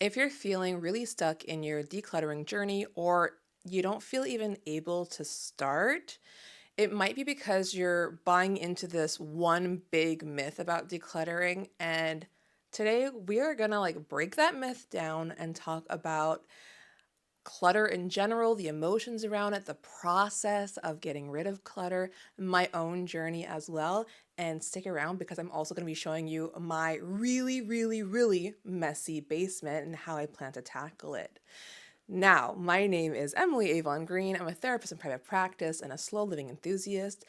If you're feeling really stuck in your decluttering journey or you don't feel even able to start, it might be because you're buying into this one big myth about decluttering. And today we are going to break that myth down and talk about clutter in general, the emotions around it, the process of getting rid of clutter, my own journey as well. And stick around because I'm also going to be showing you my really, really, really messy basement and how I plan to tackle it. Now, my name is Emily Avon Green. I'm a therapist in private practice and a slow living enthusiast.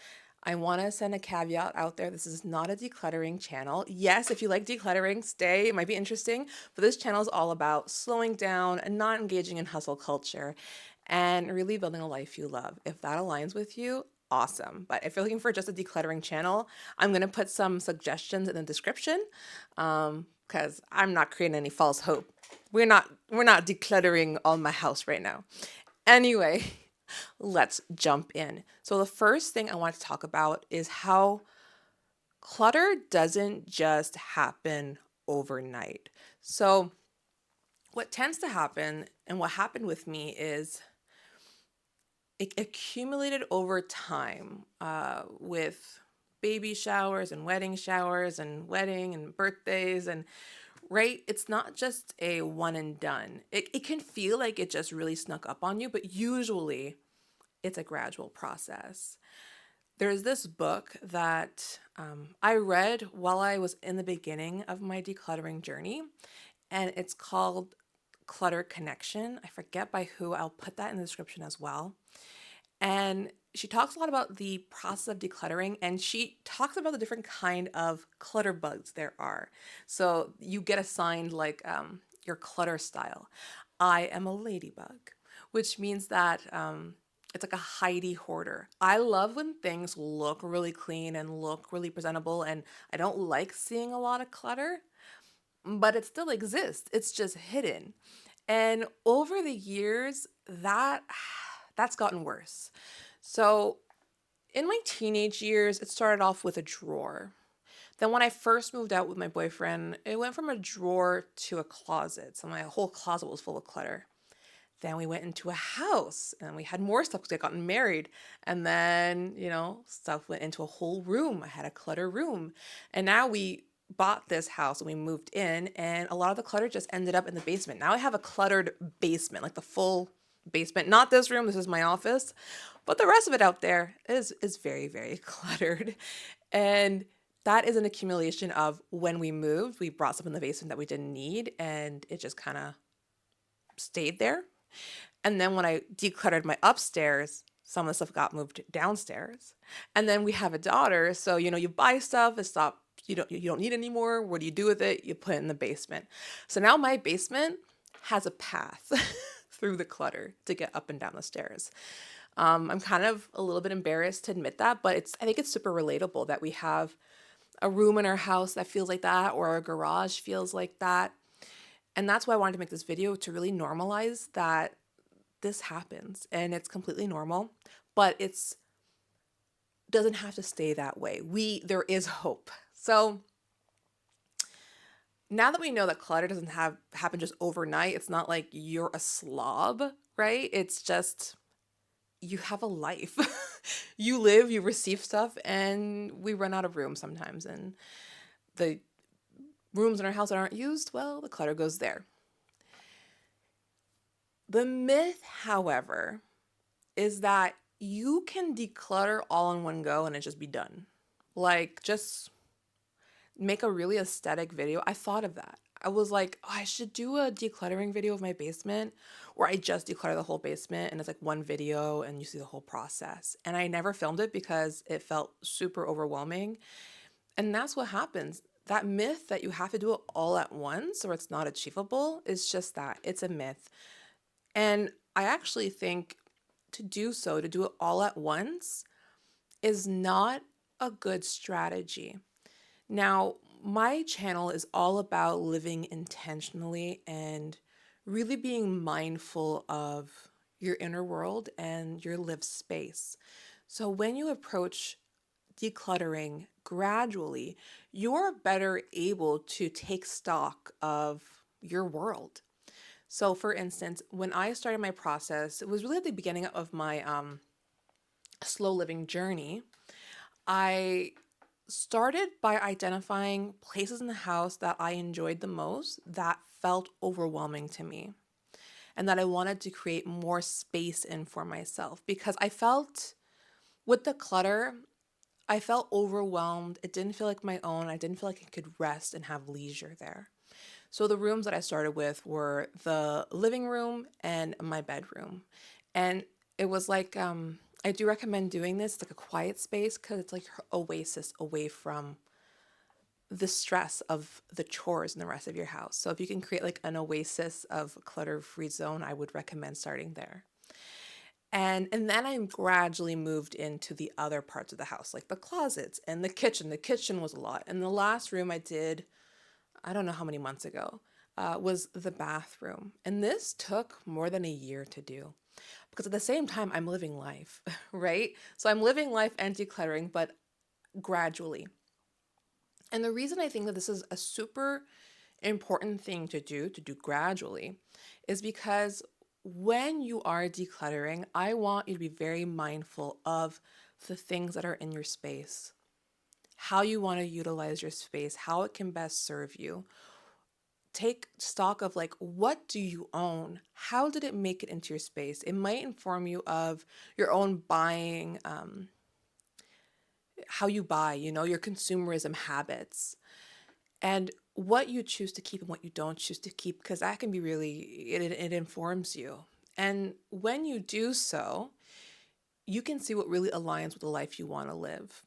I want to send a caveat out there. This is not a decluttering channel. Yes, if you like decluttering, stay. It might be interesting. But this channel is all about slowing down and not engaging in hustle culture and really building a life you love. If that aligns with you, awesome. But if you're looking for just a decluttering channel, I'm going to put some suggestions in the description because I'm not creating any false hope. We're not decluttering all my house right now. Anyway, let's jump in. So the first thing I want to talk about is how clutter doesn't just happen overnight. So what tends to happen and what happened with me is it accumulated over time with baby showers and wedding and birthdays and right, it's not just a one and done. It can feel like it just really snuck up on you, but usually it's a gradual process. There's this book that I read while I was in the beginning of my decluttering journey, and it's called Clutter Connection. I forget by who. I'll put that in the description as well. And she talks a lot about the process of decluttering, and she talks about the different kind of clutter bugs there are. So you get assigned your clutter style. I am a ladybug, which means that it's like a Heidi hoarder. I love when things look really clean and look really presentable, and I don't like seeing a lot of clutter, but it still exists. It's just hidden. And over the years, that's gotten worse. So in my teenage years, it started off with a drawer. Then when I first moved out with my boyfriend, it went from a drawer to a closet. So my whole closet was full of clutter. Then we went into a house and we had more stuff because I gotten married. And then, stuff went into a whole room. I had a clutter room. And now we bought this house and we moved in, and a lot of the clutter just ended up in the basement. Now I have a cluttered basement, like the full basement. Not this room, this is my office. But the rest of it out there is very, very cluttered. And that is an accumulation of when we moved, we brought stuff in the basement that we didn't need, and it just kind of stayed there. And then when I decluttered my upstairs, some of the stuff got moved downstairs. And then we have a daughter, so you buy stuff, it stop you don't need anymore. What do you do with it? You put it in the basement. So now my basement has a path through the clutter to get up and down the stairs. I'm kind of a little bit embarrassed to admit that, but I think it's super relatable that we have a room in our house that feels like that, or our garage feels like that. And that's why I wanted to make this video, to really normalize that this happens and it's completely normal, but it's doesn't have to stay that way. There is hope. So now that we know that clutter doesn't happen just overnight, it's not like you're a slob, right? It's just you have a life. You live, you receive stuff, and we run out of room sometimes. And the rooms in our house that aren't used, well, the clutter goes there. The myth, however, is that you can declutter all in one go and it just be done. Like, just make a really aesthetic video. I thought of that. I was like, oh, I should do a decluttering video of my basement where I just declutter the whole basement and it's like one video and you see the whole process. And I never filmed it because it felt super overwhelming. And that's what happens. That myth that you have to do it all at once or it's not achievable is just that. It's a myth. And I actually think to do it all at once, is not a good strategy. Now, my channel is all about living intentionally and really being mindful of your inner world and your lived space. So when you approach decluttering gradually, you're better able to take stock of your world. So, for instance, when I started my process, it was really at the beginning of my slow living journey. I started by identifying places in the house that I enjoyed the most that felt overwhelming to me and that I wanted to create more space in for myself because I felt with the clutter, I felt overwhelmed. It didn't feel like my own. I didn't feel like I could rest and have leisure there. So the rooms that I started with were the living room and my bedroom. And it was like, I do recommend doing this. It's like a quiet space because it's like your oasis away from the stress of the chores in the rest of your house. So if you can create like an oasis of clutter-free zone, I would recommend starting there. And then I gradually moved into the other parts of the house, like the closets and the kitchen. The kitchen was a lot. And the last room I did, I don't know how many months ago, was the bathroom. And this took more than a year to do because at the same time, I'm living life, right? So I'm living life and decluttering, but gradually. And the reason I think that this is a super important thing to do gradually, is because when you are decluttering, I want you to be very mindful of the things that are in your space, how you want to utilize your space, how it can best serve you. Take stock of like, what do you own? How did it make it into your space? It might inform you of your own buying, how you buy, your consumerism habits and what you choose to keep and what you don't choose to keep, because that can be really, it informs you. And when you do so, you can see what really aligns with the life you want to live.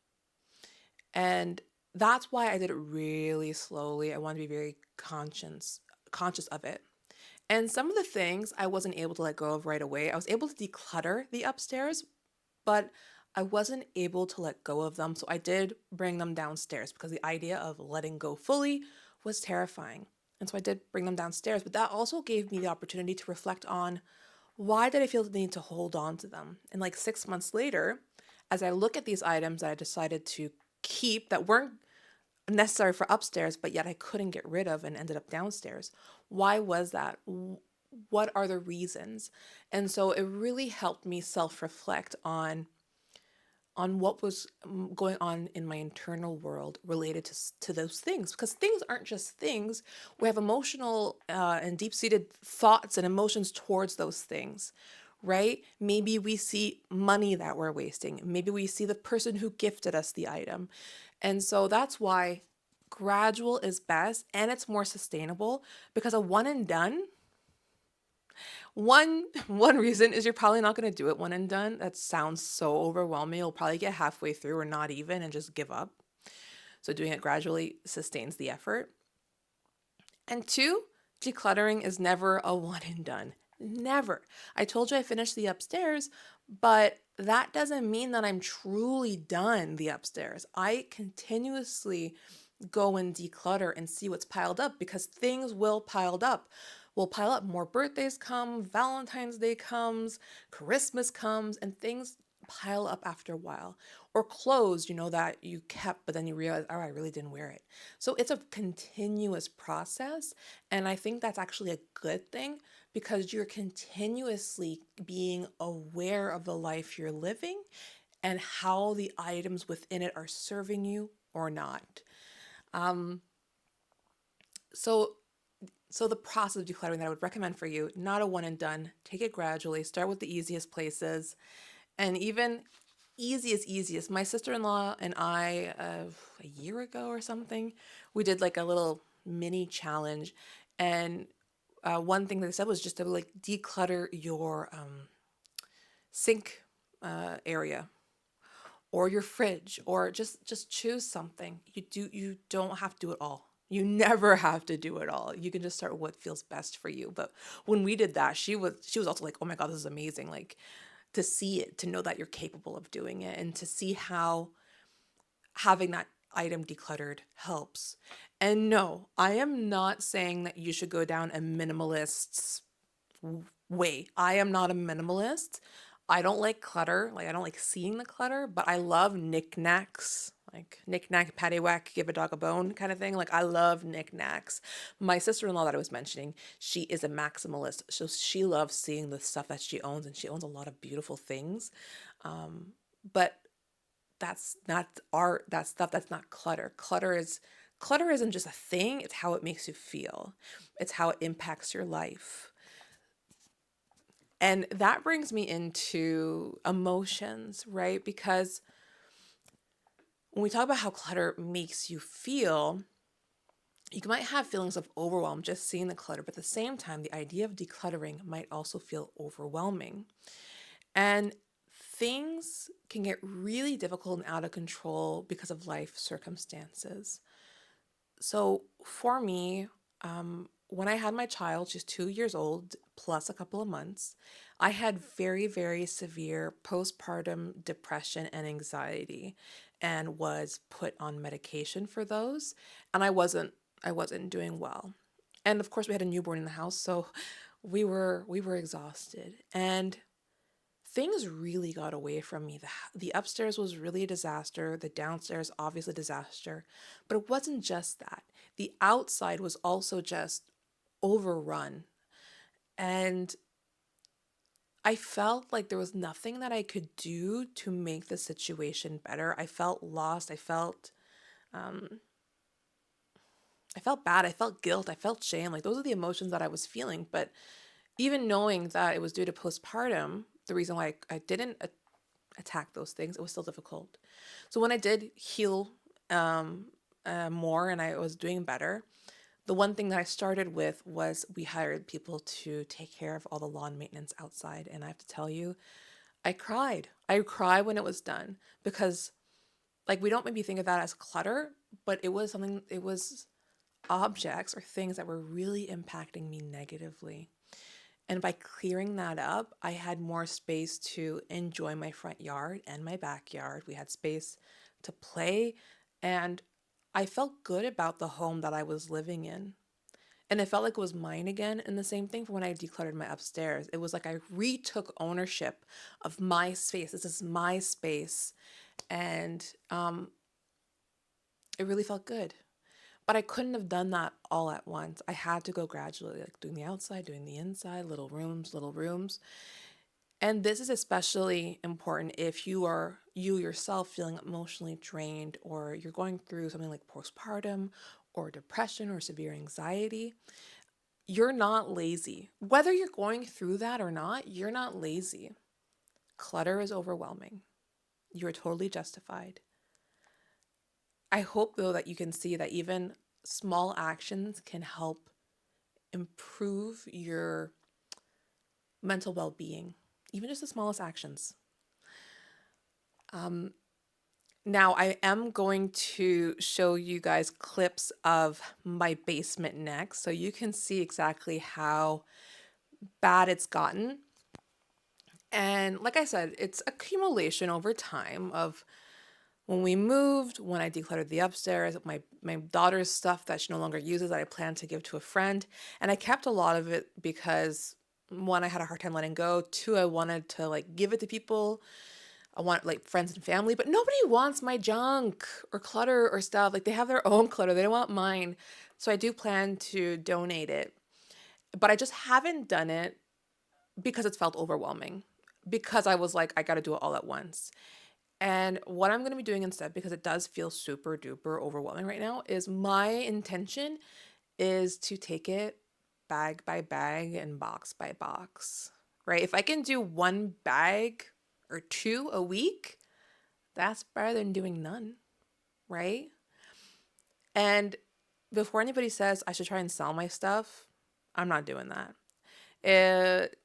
And that's why I did it really slowly. I want to be very conscious of it. And some of the things I wasn't able to let go of right away. I was able to declutter the upstairs, but I wasn't able to let go of them. So I did bring them downstairs because the idea of letting go fully was terrifying. And so I did bring them downstairs, but that also gave me the opportunity to reflect on why did I feel the need to hold on to them? And like 6 months later, as I look at these items that I decided to keep that weren't necessary for upstairs, but yet I couldn't get rid of and ended up downstairs. Why was that? What are the reasons? And so it really helped me self-reflect on what was going on in my internal world related to those things, because things aren't just things. We have emotional and deep-seated thoughts and emotions towards those things, right? Maybe we see money that we're wasting. Maybe we see the person who gifted us the item. And so that's why gradual is best and it's more sustainable, because a one and done, one reason is you're probably not going to do it one and done. That sounds so overwhelming. You'll probably get halfway through or not even and just give up. So doing it gradually sustains the effort. And two, decluttering is never a one and done. Never. I told you I finished the upstairs, but that doesn't mean that I'm truly done the upstairs. I continuously go and declutter and see what's piled up, because things will pile up. More birthdays come, Valentine's Day comes, Christmas comes, and things pile up after a while. Or clothes, that you kept, but then you realize, oh, I really didn't wear it. So it's a continuous process. And I think that's actually a good thing, because you're continuously being aware of the life you're living and how the items within it are serving you or not. Um, so so the process of decluttering that I would recommend for you, not a one and done. Take it gradually. Start with the easiest places, and even easiest. My sister-in-law and I, a year ago or something, we did like a little mini challenge, and one thing they said was just to like declutter your sink area or your fridge, or just choose something. You don't have to do it all. You never have to do it all. You can just start with what feels best for you. But when we did that, she was also like, "Oh my God, this is amazing." Like, to see it, to know that you're capable of doing it, and to see how having that item decluttered helps. And no, I am not saying that you should go down a minimalist's way. I am not a minimalist. I don't like clutter. Like, I don't like seeing the clutter, but I love knickknacks. like knick-knack, paddywhack, give a dog a bone kind of thing. Like I love knickknacks. My sister-in-law that I was mentioning, she is a maximalist. So she loves seeing the stuff that she owns, and she owns a lot of beautiful things. Um, but that's not art, that's stuff that's not clutter. Clutter isn't just a thing, it's how it makes you feel. It's how it impacts your life. And that brings me into emotions, right? Because when we talk about how clutter makes you feel, you might have feelings of overwhelm just seeing the clutter, but at the same time, the idea of decluttering might also feel overwhelming. And things can get really difficult and out of control because of life circumstances. So for me, when I had my child, she's 2 years old plus a couple of months, I had very, very severe postpartum depression and anxiety and was put on medication for those. And I wasn't doing well. And of course we had a newborn in the house, so we were exhausted. And things really got away from me. The upstairs was really a disaster, the downstairs, obviously, a disaster. But it wasn't just that. The outside was also just overrun. And I felt like there was nothing that I could do to make the situation better. I felt lost. Um, I felt bad. I felt guilt. I felt shame. Like those are the emotions that I was feeling. But even knowing that it was due to postpartum, the reason why I didn't attack those things, it was still difficult. So when I did heal more and I was doing better, the one thing that I started with was we hired people to take care of all the lawn maintenance outside. And I have to tell you, I cried. I cried when it was done because, like, we don't maybe think of that as clutter, but it was objects or things that were really impacting me negatively. And by clearing that up, I had more space to enjoy my front yard and my backyard. We had space to play, and I felt good about the home that I was living in. And it felt like it was mine again. And the same thing for when I decluttered my upstairs. It was like I retook ownership of my space. This is my space. And it really felt good. But I couldn't have done that all at once. I had to go gradually, like doing the outside, doing the inside, little rooms, little rooms. And this is especially important if you yourself feeling emotionally drained or you're going through something like postpartum or depression or severe anxiety. You're not lazy. Whether you're going through that or not, you're not lazy. Clutter is overwhelming. You're totally justified. I hope though that you can see that even small actions can help improve your mental well-being, even just the smallest actions. Um, Now, I am going to show you guys clips of my basement next so you can see exactly how bad it's gotten. And like I said, it's accumulation over time of when we moved, when I decluttered the upstairs, my daughter's stuff that she no longer uses that I plan to give to a friend. And I kept a lot of it because one, I had a hard time letting go. Two, I wanted to like give it to people. I want like friends and family, but nobody wants my junk or clutter or stuff. Like they have their own clutter. They don't want mine. So I do plan to donate it. But I just haven't done it because it's felt overwhelming. Because I was like, I got to do it all at once. And what I'm going to be doing instead, because it does feel super duper overwhelming right now, is my intention is to take it bag by bag and box by box, right? If I can do one bag or two a week, that's better than doing none, right? And before anybody says I should try and sell my stuff, I'm not doing that. It,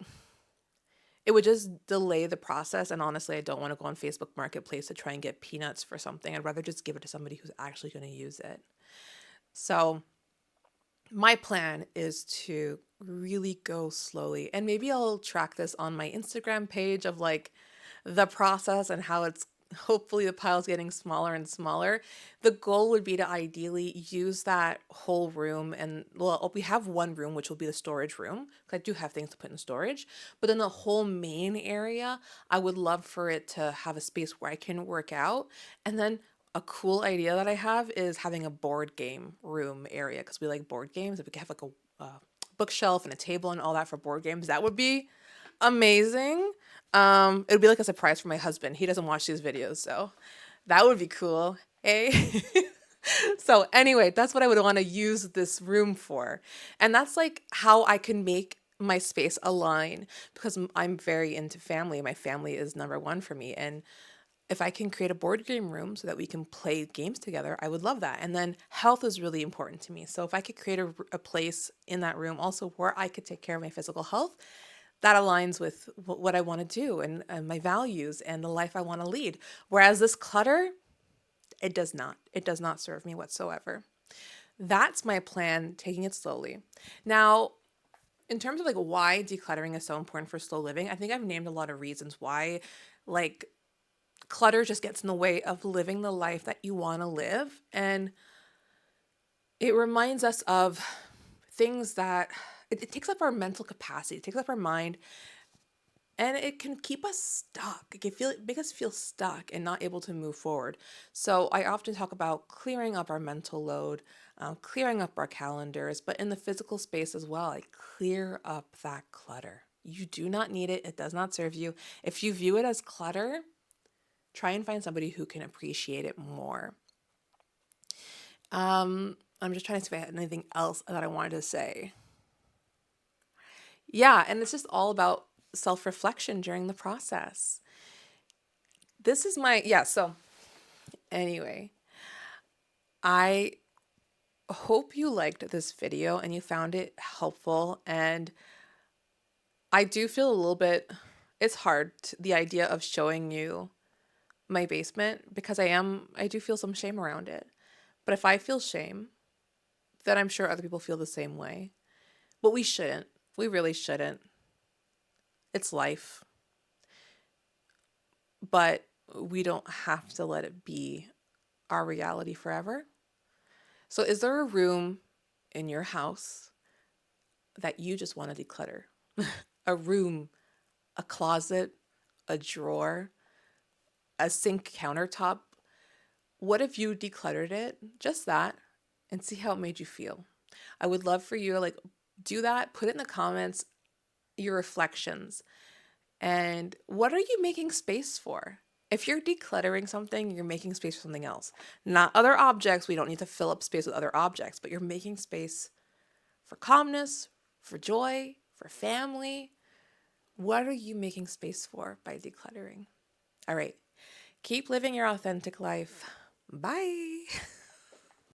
it would just delay the process. And honestly, I don't want to go on Facebook Marketplace to try and get peanuts for something. I'd rather just give it to somebody who's actually going to use it. So my plan is to really go slowly. And maybe I'll track this on my Instagram page of like the process and how it's hopefully the pile's getting smaller and smaller. The goal would be to ideally use that whole room. And well, we have one room, which will be the storage room, because I do have things to put in storage. But then the whole main area, I would love for it to have a space where I can work out. And then a cool idea that I have is having a board game room area because we like board games. If we could have like a bookshelf and a table and all that for board games, that would be amazing. It would be like a surprise for my husband. He doesn't watch these videos, so that would be cool. Hey. So anyway, that's what I would want to use this room for. And that's like how I can make my space align because I'm very into family. My family is number one for me. And if I can create a board game room so that we can play games together, I would love that. And then health is really important to me. So if I could create a place in that room also where I could take care of my physical health, that aligns with what I want to do and my values and the life I want to lead. Whereas this clutter, it does not. It does not serve me whatsoever. That's my plan, taking it slowly. Now, in terms of like why decluttering is so important for slow living, I think I've named a lot of reasons why like clutter just gets in the way of living the life that you want to live. And it reminds us of things that it takes up our mental capacity, it takes up our mind, and it can keep us stuck. It can make us feel stuck and not able to move forward. So I often talk about clearing up our mental load, clearing up our calendars, but in the physical space as well, like clear up that clutter. You do not need it. It does not serve you. If you view it as clutter, try and find somebody who can appreciate it more. I'm just trying to see if I had anything else that I wanted to say. Yeah, and it's just all about self-reflection during the process. This is so anyway, I hope you liked this video and you found it helpful. And I do feel a little bit, it's hard, the idea of showing you my basement because I do feel some shame around it. But if I feel shame, then I'm sure other people feel the same way. But we shouldn't. We really shouldn't. It's life. But we don't have to let it be our reality forever. So, is there a room in your house that you just want to declutter? A room, a closet, a drawer, a sink countertop? What if you decluttered it? Just that, and see how it made you feel. I would love for you to like do that, put it in the comments, your reflections. And what are you making space for? If you're decluttering something, you're making space for something else. Not other objects. We don't need to fill up space with other objects, but you're making space for calmness, for joy, for family. What are you making space for by decluttering? All right. Keep living your authentic life. Bye.